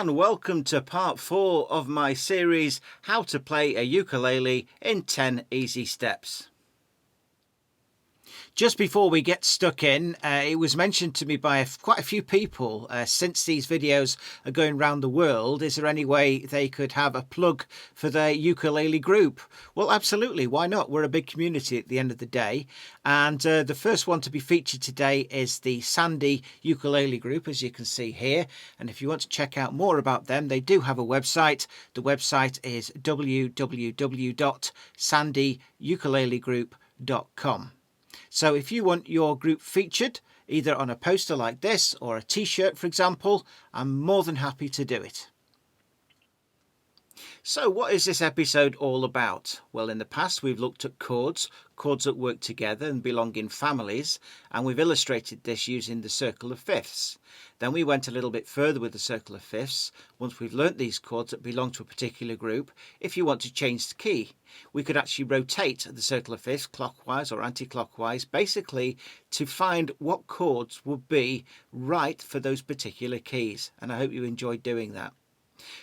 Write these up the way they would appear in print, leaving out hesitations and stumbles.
and welcome to part 4 of my series, How to Play a Ukulele in 10 Easy Steps. Just before we get stuck in, it was mentioned to me by quite a few people since these videos are going around the world, is there any way they could have a plug for their ukulele group? Well, absolutely, why not? We're a big community at the end of the day. And the first one to be featured today is the Sandy Ukulele Group, as you can see here. And if you want to check out more about them, they do have a website. The website is www.sandyukelelegroup.com. So if you want your group featured, either on a poster like this or a t-shirt, for example, I'm more than happy to do it. So what is this episode all about? Well, in the past we've looked at chords that work together and belong in families, and we've illustrated this using the circle of fifths. Then we went a little bit further with the circle of fifths. Once we've learnt these chords that belong to a particular group, if you want to change the key, we could actually rotate the circle of fifths clockwise or anti-clockwise, basically to find what chords would be right for those particular keys. And I hope you enjoyed doing that.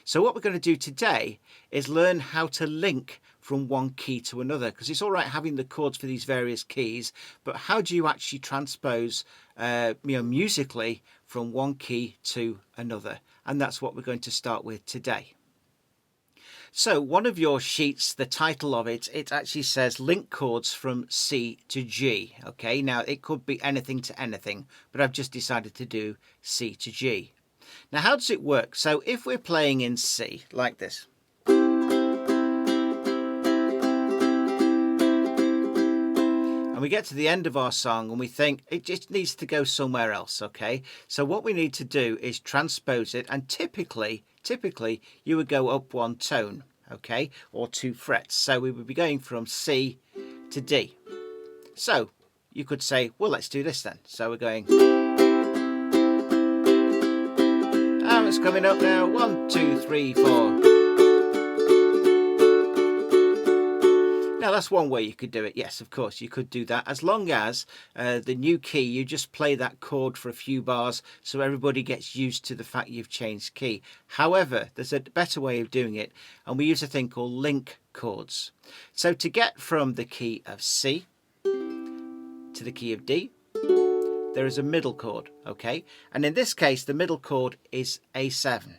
So what we're going to do today is learn how to link from one key to another, because it's all right having the chords for these various keys, but how do you actually transpose musically from one key to another? And that's what we're going to start with today. So one of your sheets, the title of it actually says link chords from C to G. Okay, now it could be anything to anything, but I've just decided to do C to G. Now, how does it work? So if we're playing in C, like this, and we get to the end of our song and we think it just needs to go somewhere else, okay? So what we need to do is transpose it, and typically you would go up one tone, okay, or 2 frets. So we would be going from C to D. So you could say, well, let's do this then. So we're going... it's coming up now. 1, 2, 3, 4. Now that's one way you could do it. Yes, of course you could do that, as long as the new key, you just play that chord for a few bars so everybody gets used to the fact you've changed key. However, there's a better way of doing it, and we use a thing called link chords. So to get from the key of C to the key of D, there is a middle chord, okay? And in this case, the middle chord is A7.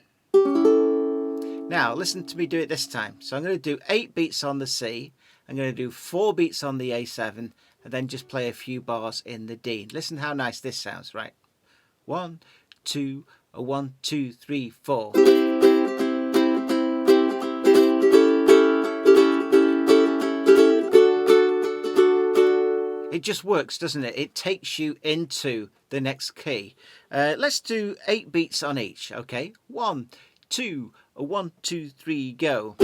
Now, listen to me do it this time. So I'm going to do 8 beats on the C, I'm going to do 4 beats on the A7, and then just play a few bars in the D. Listen how nice this sounds, right? 1, 2, 1, 2, 3, 4. It just works, doesn't it? It takes you into the next key. Let's do 8 beats on each, okay? 1, 2, 1, 2, 3, go.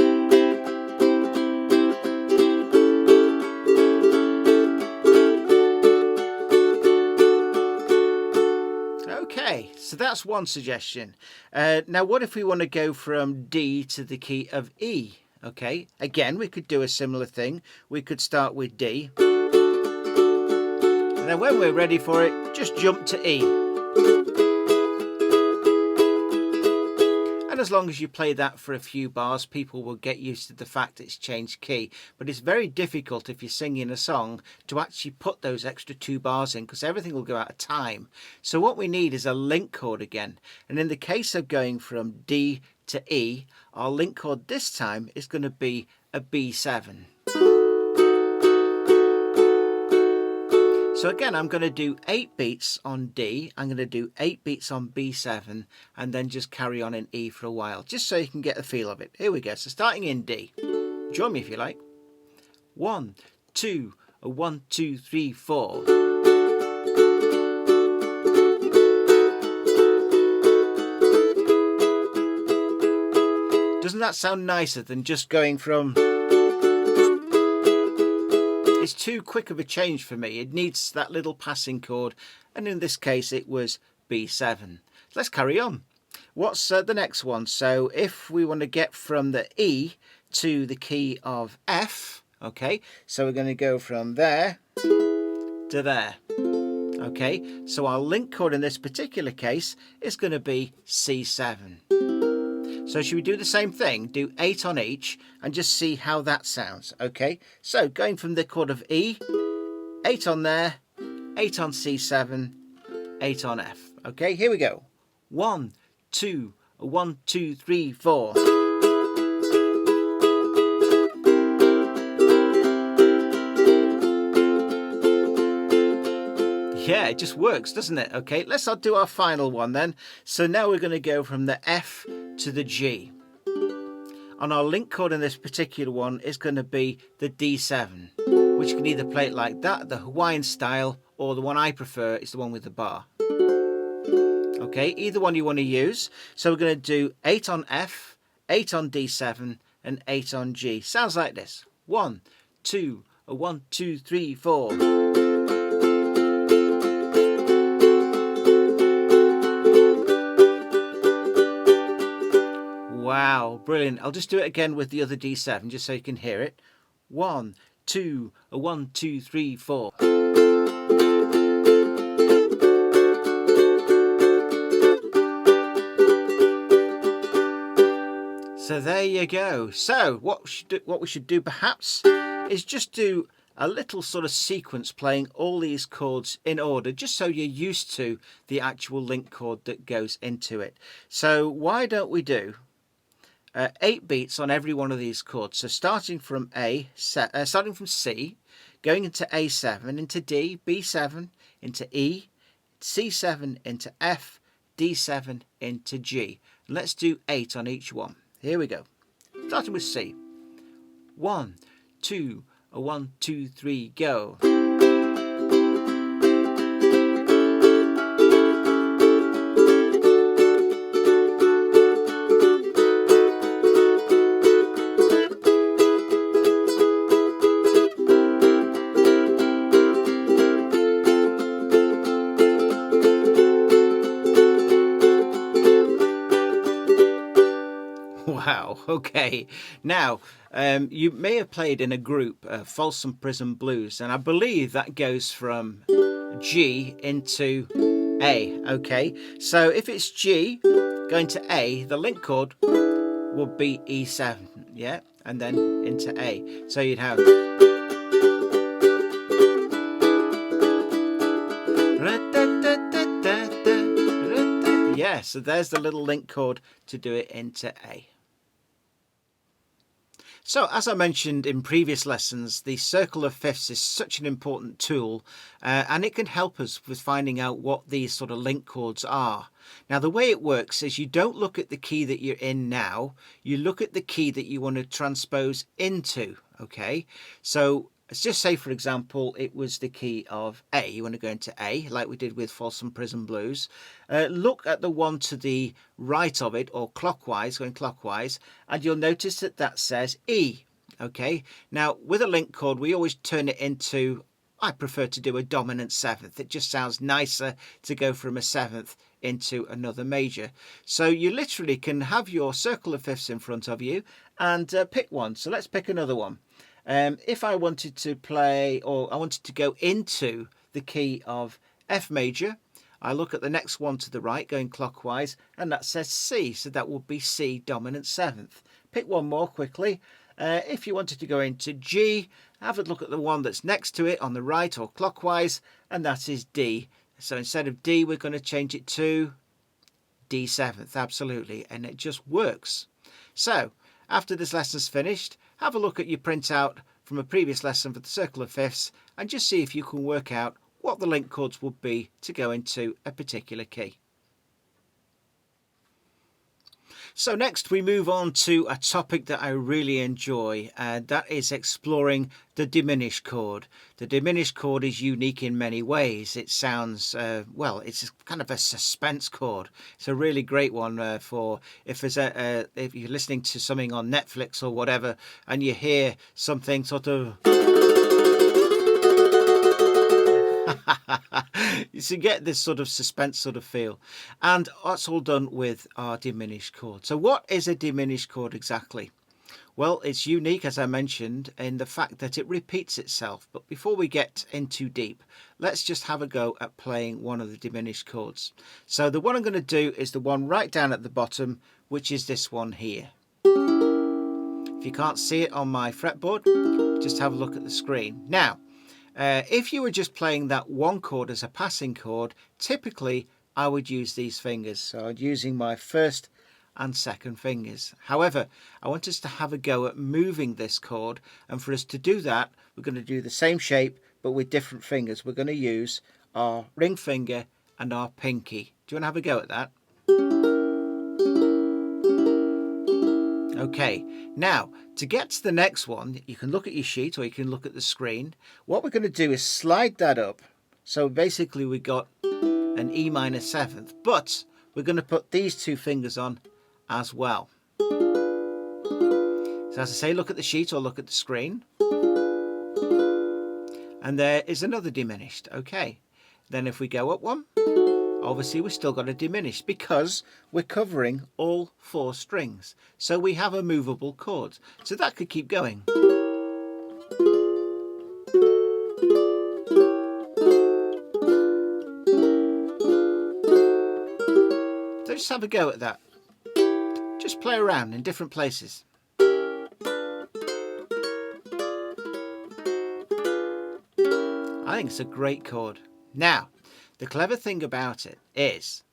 Okay, so that's one suggestion. Now, what if we want to go from D to the key of E? Okay, again, we could do a similar thing. We could start with D. And then when we're ready for it, just jump to E. And as long as you play that for a few bars, people will get used to the fact it's changed key. But it's very difficult if you're singing a song to actually put those extra 2 bars in, because everything will go out of time. So what we need is a link chord again. And in the case of going from D to E, our link chord this time is going to be a B7. So again, I'm going to do 8 beats on D, I'm going to do 8 beats on B7, and then just carry on in E for a while, just so you can get the feel of it. Here we go. So starting in D, join me if you like. 1, 2, 1, 2, 3, 4. Doesn't that sound nicer than just going from... It's too quick of a change for me. It needs that little passing chord, and in this case it was B7. Let's carry on. What's the next one? So if we want to get from the E to the key of F, okay, so we're going to go from there to there. Okay, so our link chord in this particular case is going to be C7. So should we do the same thing? Do 8 on each and just see how that sounds, okay? So going from the chord of E, 8 on there, 8 on C7, 8 on F. Okay, here we go. 1, 2, 1, 2, 3, 4. Yeah, it just works, doesn't it? Okay, let's do our final one then. So now we're going to go from the F to the G. And our link chord in this particular one is going to be the D7, which you can either play it like that, the Hawaiian style, or the one I prefer is the one with the bar. Okay, either one you want to use. So we're going to do 8 on F, 8 on D7, and 8 on G. Sounds like this. 1, 2, 1, 2, 3, 4. Wow, brilliant. I'll just do it again with the other D7 just so you can hear it. 1, 2, 1, 2, 3, 4. So there you go. So what we should do perhaps is just do a little sort of sequence playing all these chords in order, just so you're used to the actual link chord that goes into it. So why don't we do 8 beats on every one of these chords. So starting from starting from C, going into A7, into D, B7, into E, C7 into F, D7 into G. And let's do 8 on each one. Here we go. Starting with C. 1, 2, 1, 2, 3, go. Wow, okay. Now, you may have played in a group, Folsom Prison Blues, and I believe that goes from G into A, okay? So if it's G going to A, the link chord would be E7, yeah? And then into A. So you'd have... Yeah, so there's the little link chord to do it into A. So, as I mentioned in previous lessons, the circle of fifths is such an important tool and it can help us with finding out what these sort of link chords are. Now, the way it works is you don't look at the key that you're in now, you look at the key that you want to transpose into, okay? So, let's just say, for example, it was the key of A. You want to go into A, like we did with Folsom Prison Blues. Look at the one to the right of it, or clockwise, going clockwise, and you'll notice that that says E. Okay, now with a link chord, we always turn it into, I prefer to do a dominant seventh. It just sounds nicer to go from a seventh into another major. So you literally can have your circle of fifths in front of you and pick one. So let's pick another one. If I wanted to play, or I wanted to go into the key of F major, I look at the next one to the right going clockwise, and that says C, so that would be C dominant seventh. Pick one more quickly. If you wanted to go into G, have a look at the one that's next to it on the right or clockwise, and that is D. So instead of D, we're going to change it to D seventh, absolutely, and it just works. So after this lesson's finished, have a look at your printout from a previous lesson for the circle of fifths and just see if you can work out what the link chords would be to go into a particular key. So next we move on to a topic that I really enjoy, and that is exploring the diminished chord. The diminished chord is unique in many ways. It sounds, well, it's kind of a suspense chord. It's a really great one for if you're listening to something on Netflix or whatever and you hear something sort of... You get this sort of suspense sort of feel, and that's all done with our diminished chord. So what is a diminished chord exactly? Well, it's unique, as I mentioned, in the fact that it repeats itself. But before we get in too deep, let's just have a go at playing one of the diminished chords. So the one I'm going to do is the one right down at the bottom, which is this one here. If you can't see it on my fretboard, just have a look at the screen. Now, if you were just playing that one chord as a passing chord, typically I would use these fingers. So I'm using my first and second fingers. However, I want us to have a go at moving this chord, and for us to do that, we're going to do the same shape but with different fingers. We're going to use our ring finger and our pinky. Do you want to have a go at that? Okay, now to get to the next one, you can look at your sheet or you can look at the screen. What we're going to do is slide that up. So basically we got an E minor seventh, but we're going to put these two fingers on as well. So as I say, look at the sheet or look at the screen. And there is another diminished. Okay, then if we go up one, obviously we've still got a diminished because we're covering all four strings. So we have a movable chord. So that could keep going. So just have a go at that. Just play around in different places. I think it's a great chord. Now, the clever thing about it is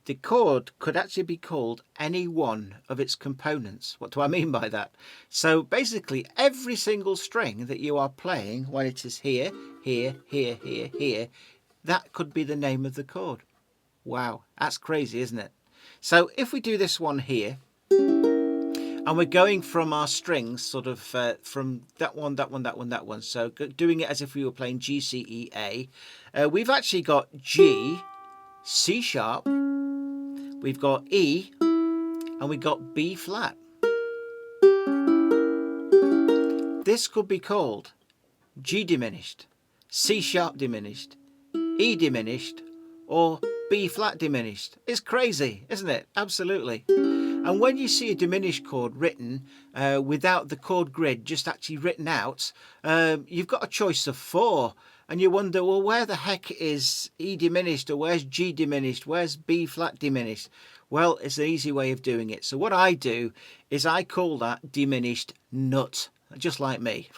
the chord could actually be called any one of its components. What do I mean by that? So basically every single string that you are playing when it is here, here, here, here, here, that could be the name of the chord. Wow, that's crazy, isn't it? So if we do this one here, and we're going from our strings, sort of from that one, that one, that one, that one. So doing it as if we were playing G, C, E, A. We've actually got G, C sharp, we've got E, and we've got B flat. This could be called G diminished, C sharp diminished, E diminished, or B flat diminished. It's crazy, isn't it? Absolutely. And when you see a diminished chord written without the chord grid just actually written out, you've got a choice of four. And you wonder, well, where the heck is E diminished, or where's G diminished, where's B flat diminished? Well, it's an easy way of doing it. So what I do is I call that diminished nut, just like me.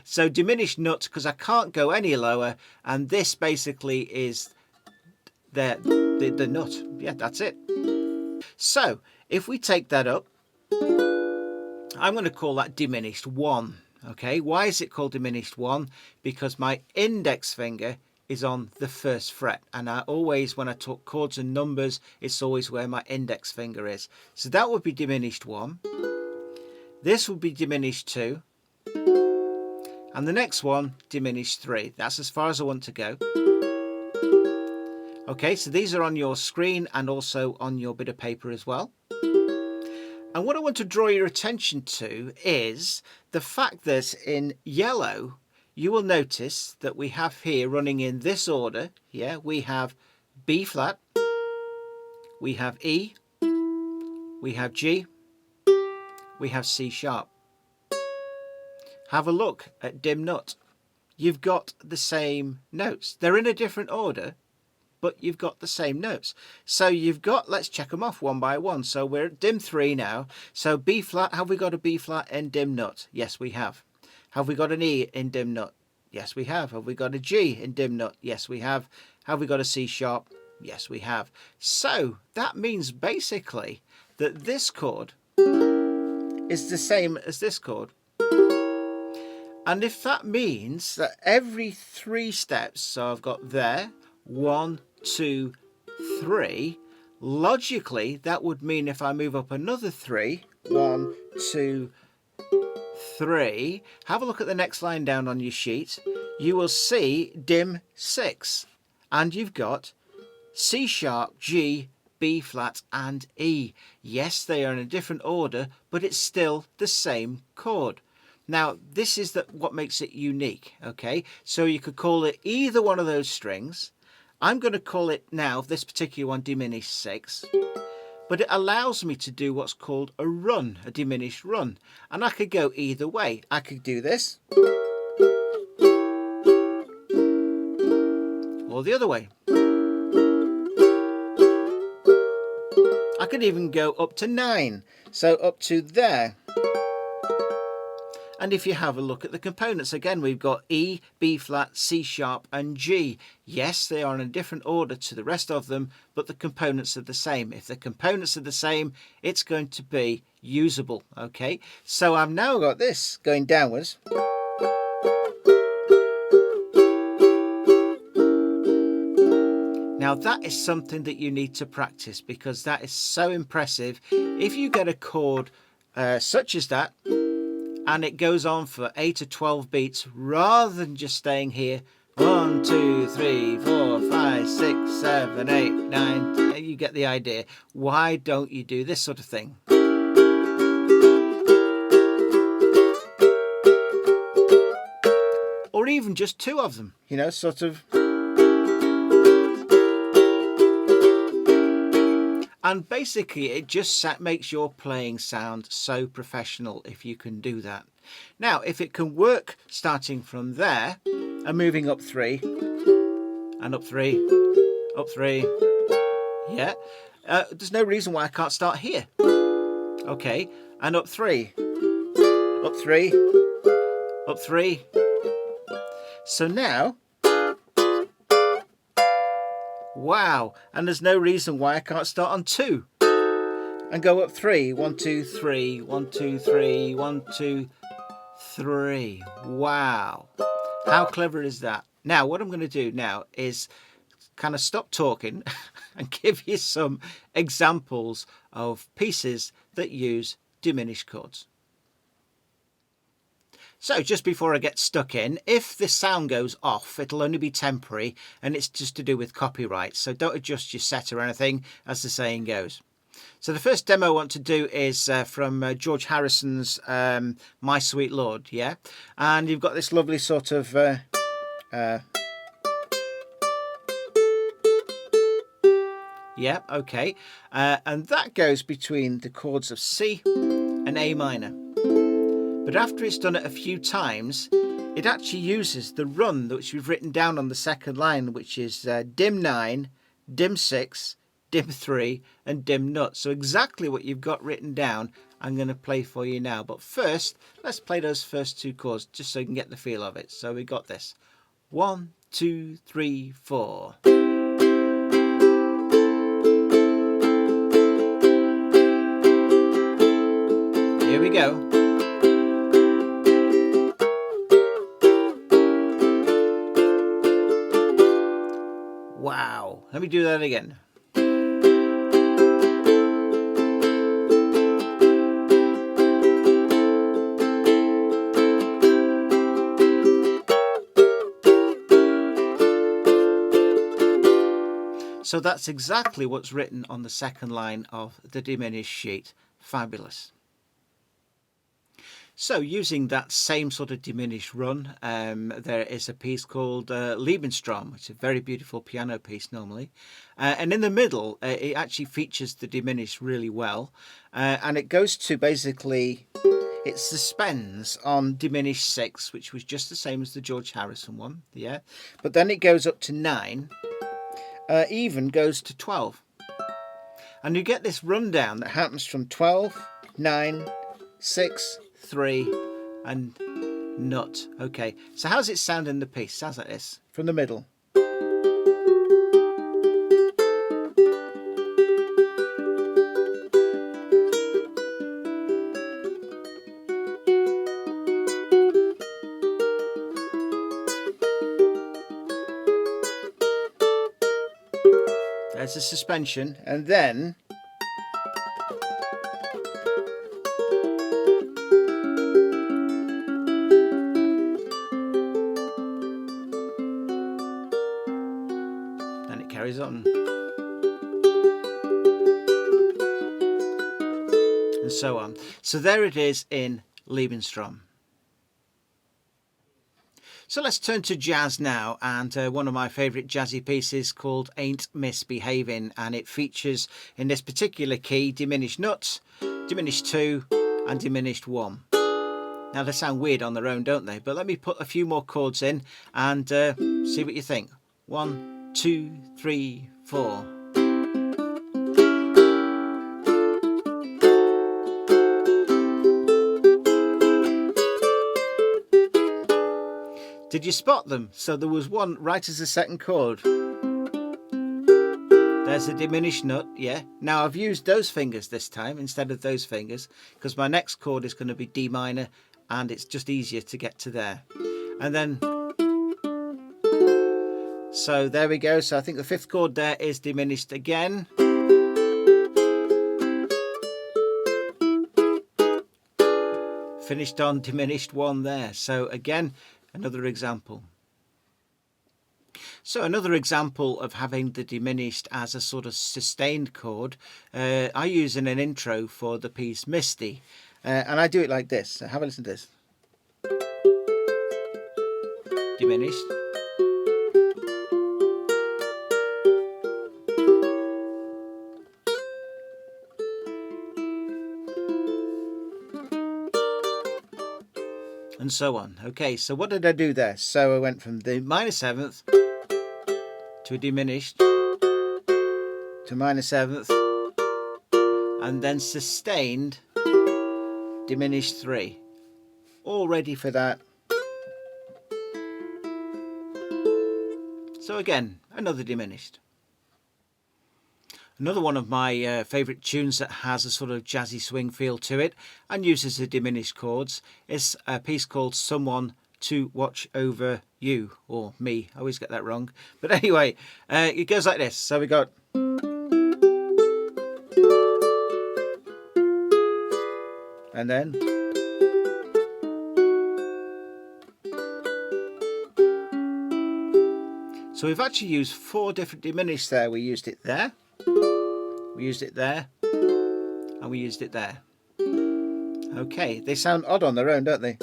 So diminished nut, because I can't go any lower, and this basically is the nut. Yeah, that's it. So if we take that up, I'm going to call that diminished 1. Okay, why is it called diminished 1? Because my index finger is on the first fret, and I always, when I talk chords and numbers, it's always where my index finger is. So that would be diminished 1. This would be diminished 2. And the next one, diminished 3. That's as far as I want to go. Okay, so these are on your screen and also on your bit of paper as well. And what I want to draw your attention to is the fact that in yellow, you will notice that we have here running in this order. Yeah, we have B flat, we have E, we have G, we have C sharp. Have a look at dim nut. You've got the same notes. They're in a different order, but you've got the same notes. So you've got, let's check them off one by one. So we're at dim 3 now. So B flat, have we got a B flat in dim nut? Yes, we have. Have we got an E in dim nut? Yes, we have. Have we got a G in dim nut? Yes, we have. Have we got a C sharp? Yes, we have. So that means basically that this chord is the same as this chord. And if that means that every 3 steps, so I've got there, 1, 2, 3, logically that would mean if I move up another 3, 1, 2, 3, have a look at the next line down on your sheet, you will see dim 6, and you've got C sharp, G, B flat and E. Yes, they are in a different order, but it's still the same chord. Now, this is what makes it unique, okay? So you could call it either one of those strings. I'm going to call it now, this particular one, diminished 6. but it allows me to do what's called a run, a diminished run. And I could go either way. I could do this, or the other way. I could even go up to 9, so up to there. And if you have a look at the components, again, we've got E, B flat, C sharp and G. Yes, they are in a different order to the rest of them, but the components are the same. If the components are the same, it's going to be usable, okay? So I've now got this going downwards. Now that is something that you need to practice, because that is so impressive. If you get a chord such as that, and it goes on for 8 or 12 beats, rather than just staying here, 1, 2, 3, 4, 5, 6, 7, 8, 9, 10, you get the idea. Why don't you do this sort of thing? Or even just 2 of them, you know, sort of. And basically it just makes your playing sound so professional if you can do that. Now, if it can work starting from there and moving up 3 and up 3, up 3, yeah, there's no reason why I can't start here. Okay, and up 3, up 3, up 3. So now, wow, and there's no reason why I can't start on 2 and go up 3. 1, 2, 3, 1, 2, 3, 1, 2, 3. Wow, how clever is that? Now what I'm going to do now is kind of stop talking and give you some examples of pieces that use diminished chords. So just before I get stuck in, if the sound goes off, it'll only be temporary, and it's just to do with copyright. So don't adjust your set or anything, as the saying goes. So the first demo I want to do is from George Harrison's My Sweet Lord, yeah? And you've got this lovely sort of... yeah, okay. And that goes between the chords of C and A minor. But after it's done it a few times, it actually uses the run which we've written down on the second line, which is dim 9, dim 6, dim 3 and dim nut. So exactly what you've got written down, I'm going to play for you now. But first, let's play those first 2 chords just so you can get the feel of it. So we got this. 1, 2, 3, 4. Here we go. Wow, let me do that again. So that's exactly what's written on the second line of the diminished sheet. Fabulous. So using that same sort of diminished run, there is a piece called Lebenstraum, which is a very beautiful piano piece normally. And in the middle, it actually features the diminished really well. And it goes to basically, it suspends on diminished 6, which was just the same as the George Harrison one, yeah. But then it goes up to 9, even goes to 12. And you get this rundown that happens from 12, 9, 6, 3 and nut. Okay, so how's it sound in the piece? Sounds like this from the middle. There's a suspension, and then it carries on. And so on. So there it is in Lebenstraum. So let's turn to jazz now, and one of my favourite jazzy pieces called Ain't Misbehavin', and it features in this particular key diminished nuts, diminished 2 and diminished 1. Now they sound weird on their own, don't they? But let me put a few more chords in and see what you think. 1, 2, 3, 4. Did you spot them? So there was one right as the second chord. There's a diminished nut, yeah. Now I've used those fingers this time instead of those fingers because my next chord is going to be D minor and it's just easier to get to there. And then, so there we go. So I think the fifth chord there is diminished again. Finished on diminished 1 there. So again, another example. So another example of having the diminished as a sort of sustained chord, I use in an intro for the piece Misty. And I do it like this. So have a listen to this. Diminished. And so on. Okay, so what did I do there? So I went from the minor 7th to a diminished to minor 7th and then sustained diminished 3. All ready for that. So again, another diminished. Another one of my favourite tunes that has a sort of jazzy swing feel to it and uses the diminished chords is a piece called Someone to Watch Over You, or Me. I always get that wrong. But anyway, it goes like this. So we got... And then... So we've actually used 4 different diminished there. We used it there. We used it there, and we used it there. Okay, they sound odd on their own, don't they?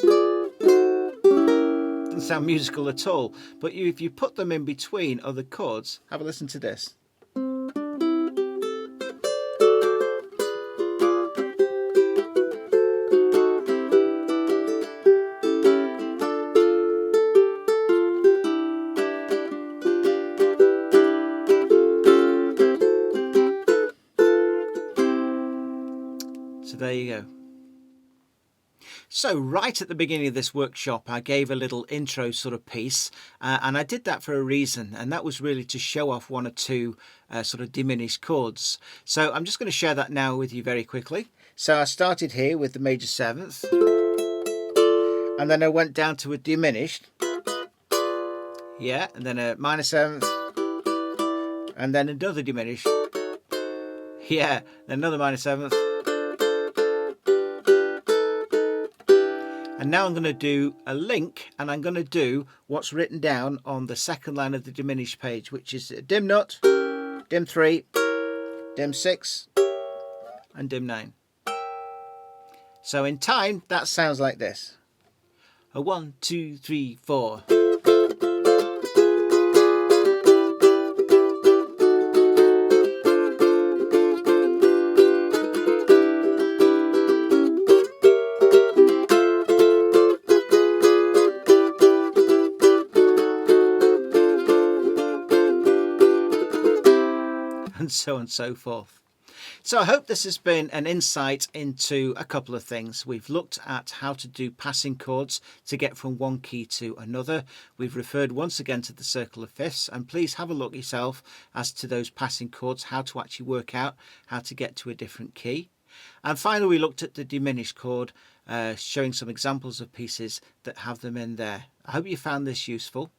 Doesn't sound musical at all, but if you put them in between other chords, have a listen to this. So there you go. So right at the beginning of this workshop, I gave a little intro sort of piece, and I did that for a reason, and that was really to show off 1 or 2 sort of diminished chords. So I'm just going to share that now with you very quickly. So I started here with the major 7th, and then I went down to a diminished, yeah, and then a minor 7th, and then another diminished, yeah, then another minor 7th. And now I'm going to do a link, and I'm going to do what's written down on the second line of the diminished page, which is dim nut, dim 3, dim 6, and dim 9. So in time, that sounds like this. A 1, 2, 3, 4. And so on and so forth. So I hope this has been an insight into a couple of things. We've looked at how to do passing chords to get from one key to another. We've referred once again to the circle of fifths, and please have a look yourself as to those passing chords, how to actually work out how to get to a different key. And finally, we looked at the diminished chord, showing some examples of pieces that have them in there. I hope you found this useful.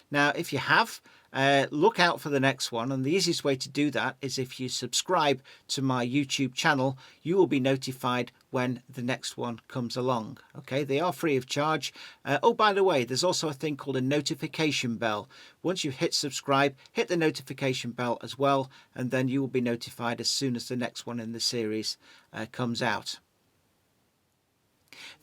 Now, if you have, look out for the next one, and the easiest way to do that is if you subscribe to my YouTube channel. You will be notified when the next one comes along. Okay, they are free of charge. Oh, by the way, there's also a thing called a notification bell. Once you hit subscribe, hit the notification bell as well, and then you will be notified as soon as the next one in the series comes out.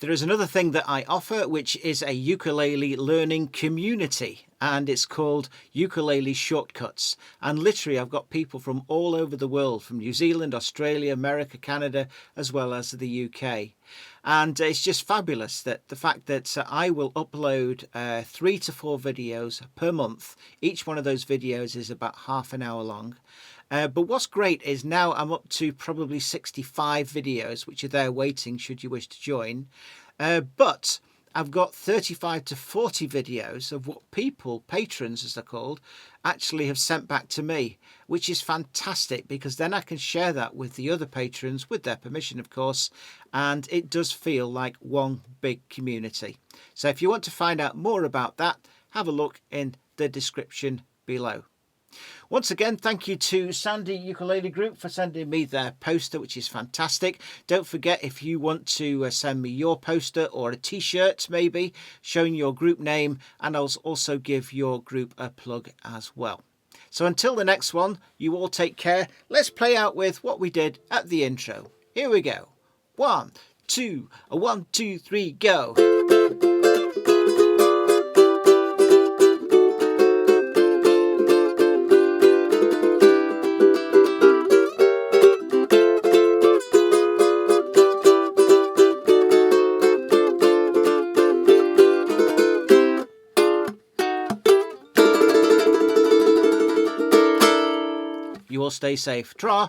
There is another thing that I offer, which is a ukulele learning community, and it's called Ukulele Shortcuts. And literally, I've got people from all over the world, from New Zealand, Australia, America, Canada, as well as the UK. And it's just fabulous that the fact that I will upload 3 to 4 videos per month. Each one of those videos is about half an hour long. But what's great is now I'm up to probably 65 videos, which are there waiting should you wish to join. But I've got 35 to 40 videos of what people, patrons as they're called, actually have sent back to me, which is fantastic because then I can share that with the other patrons, with their permission, of course, and it does feel like one big community. So if you want to find out more about that, have a look in the description below. Once again, thank you to Sandy Ukulele Group for sending me their poster, which is fantastic. Don't forget, if you want to send me your poster or a t-shirt maybe showing your group name, and I'll also give your group a plug as well. So until the next one, you all take care. Let's play out with what we did at the intro. Here we go. 1, 2, 1, 2, 3, go. You all stay safe. Ta-ra!